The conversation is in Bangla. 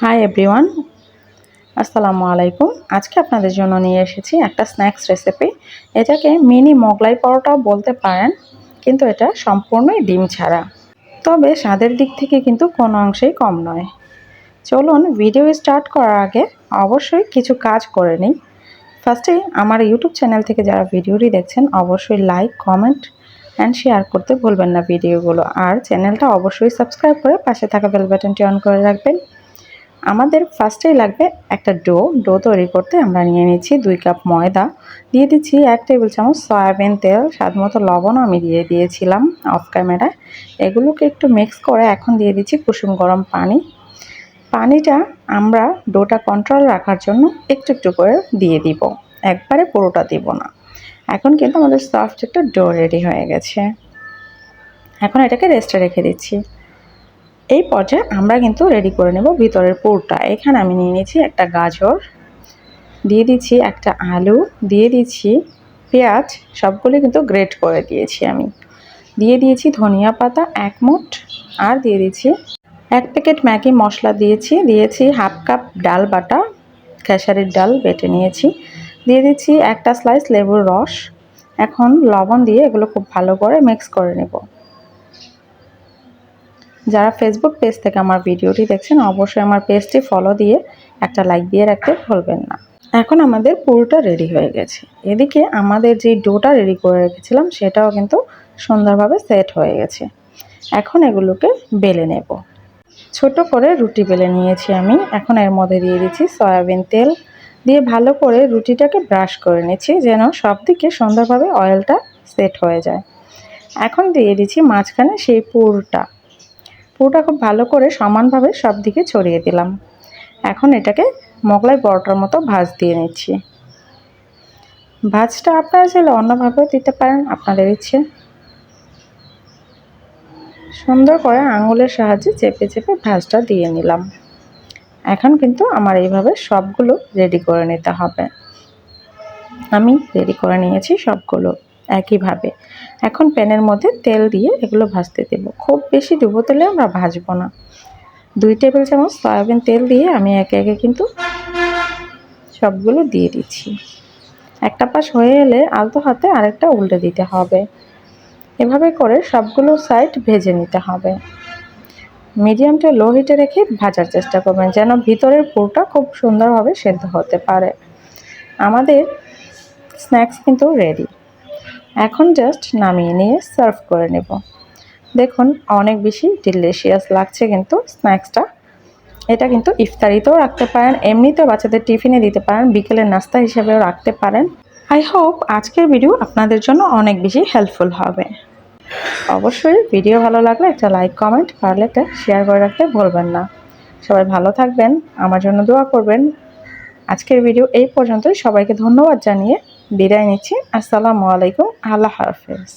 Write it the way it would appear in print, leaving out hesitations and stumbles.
হাই এভরিওয়ান, আসসালামু আলাইকুম। আজকে আপনাদের জন্য নিয়ে এসেছি একটা স্ন্যাক্স রেসিপি। এটাকে মিনি মোগলাই পরোটাও বলতে পারেন, কিন্তু এটা সম্পূর্ণই ডিম ছাড়া। তবে স্বাদের দিক থেকে কিন্তু কোনো অংশেই কম নয়। চলুন ভিডিও স্টার্ট করার আগে অবশ্যই কিছু কাজ করে নিই। ফার্স্টে আমার ইউটিউব চ্যানেল থেকে যারা ভিডিওটি দেখছেন অবশ্যই লাইক, কমেন্ট অ্যান্ড শেয়ার করতে ভুলবেন না ভিডিওগুলো। আর চ্যানেলটা অবশ্যই সাবস্ক্রাইব করে পাশে থাকা বেল বাটনটি অন করে রাখবেন। আমাদের ফার্স্টেই লাগবে একটা ডো তৈরি করতে আমরা নিয়ে নিচ্ছি 2 কাপ ময়দা, দিয়ে দিচ্ছি 1 টেবিল চামচ সয়াবিন তেল, স্বাদমতো লবণও আমি দিয়ে দিয়েছিলাম অফ ক্যামেরায়। এগুলোকে একটু মিক্স করে এখন দিয়ে দিচ্ছি কুসুম গরম পানি। পানিটা আমরা ডোটা কন্ট্রোল রাখার জন্য একটু একটু করে দিয়ে দিব, একবারে পুরোটা দিব না। এখন কিন্তু আমাদের সফট একটা ডো রেডি হয়ে গেছে। এখন এটাকে রেস্টে রেখে দিচ্ছি। এই পর্যায়ে আমরা কিন্তু রেডি করে নেব ভিতরের পুরটা। এখানে আমি নিয়ে নিয়েছি একটা গাজর, দিয়ে দিচ্ছি একটা আলু, দিয়ে দিচ্ছি পেঁয়াজ, সবগুলো কিন্তু গ্রেট করে দিয়েছি আমি। দিয়ে দিয়েছি ধনিয়া পাতা 1 মুঠ, আর দিয়ে দিচ্ছি 1 প্যাকেট ম্যাগি মশলা দিয়েছি, দিয়েছি হাফ কাপ ডাল বাটা, খেসারির ডাল বেটে নিয়েছি, দিয়ে দিচ্ছি একটা স্লাইস লেবুর রস। এখন লবণ দিয়ে এগুলো খুব ভালো করে মিক্স করে নেব। যারা ফেসবুক পেজ থেকে আমার ভিডিওটি দেখছেন অবশ্যই আমার পেজটি ফলো দিয়ে একটা লাইক দিয়ে রাখতে ভুলবেন না। এখন আমাদের পুরোটা রেডি হয়ে গেছে। এদিকে আমাদের যে ডোটা রেডি করে রেখেছিলাম সেটাও কিন্তু সুন্দরভাবে সেট হয়ে গেছে। এখন এগুলোকে বেলে নেব। ছোট করে রুটি বেলে নিয়েছি আমি। এখন এর মধ্যে দিয়ে দিচ্ছি সয়াবিন তেল, দিয়ে ভালো করে রুটিটাকে ব্রাশ করে নিচ্ছি যেন সব দিকে সুন্দরভাবে অয়েলটা সেট হয়ে যায়। এখন দিয়ে দিচ্ছি মাঝখানে সেই পুরটা খুব ভালো করে সমানভাবে সব দিকে ছড়িয়ে দিলাম। এখন এটাকে মোগলাই পরোটার মতো ভাঁজ দিয়ে নিচ্ছি। ভাঁজটা আপনারা চাইলে অন্যভাবেও দিতে পারেন, আপনাদের ইচ্ছে। সুন্দর করে আঙুলের সাহায্যে চেপে চেপে ভাঁজটা দিয়ে নিলাম। এখন কিন্তু আমার এইভাবে সবগুলো রেডি করে নিতে হবে। আমি রেডি করে নিয়েছি সবগুলো একইভাবে। এখন প্যানের মধ্যে তেল দিয়ে এগুলো ভাজতে দেব। খুব বেশি ডুবো তেলে আমরা ভাজবো না। 2 টেবিল চামচ সয়াবিন তেল দিয়ে আমি একে একে কিন্তু সবগুলো দিয়ে দিচ্ছি। একটা পাশ হয়ে এলে আলতো হাতে আরেকটা উল্টে দিতে হবে। এভাবে করে সবগুলো সাইড ভেজে নিতে হবে। মিডিয়াম টু লো হিটে রেখে ভাজার চেষ্টা করবেন যেন ভিতরের পুরটা খুব সুন্দরভাবে সেদ্ধ হতে পারে। আমাদের স্ন্যাক্স কিন্তু রেডি। এখন জাস্ট নামিয়ে নিয়ে সার্ভ করে নেব। দেখুন অনেক বেশি ডিলিশিয়াস লাগছে কিন্তু স্ন্যাক্সটা। এটা কিন্তু ইফতারিতেও রাখতে পারেন, এমনিতেও বাচ্চাদের টিফিনে দিতে পারেন, বিকেলের নাস্তা হিসেবেও রাখতে পারেন। আই হোপ আজকের ভিডিও আপনাদের জন্য অনেক বেশি হেল্পফুল হবে। অবশ্যই ভিডিও ভালো লাগলে একটা লাইক, কমেন্ট, পারলে একটা শেয়ার করে রাখতে ভুলবেন না। সবাই ভালো থাকবেন, আমার জন্য দোয়া করবেন। আজকের ভিডিও এই পর্যন্তই। সবাইকে ধন্যবাদ জানিয়ে বিদায় নিচ্ছি। আসসালামু আলাইকুম, আল্লাহ হাফেজ।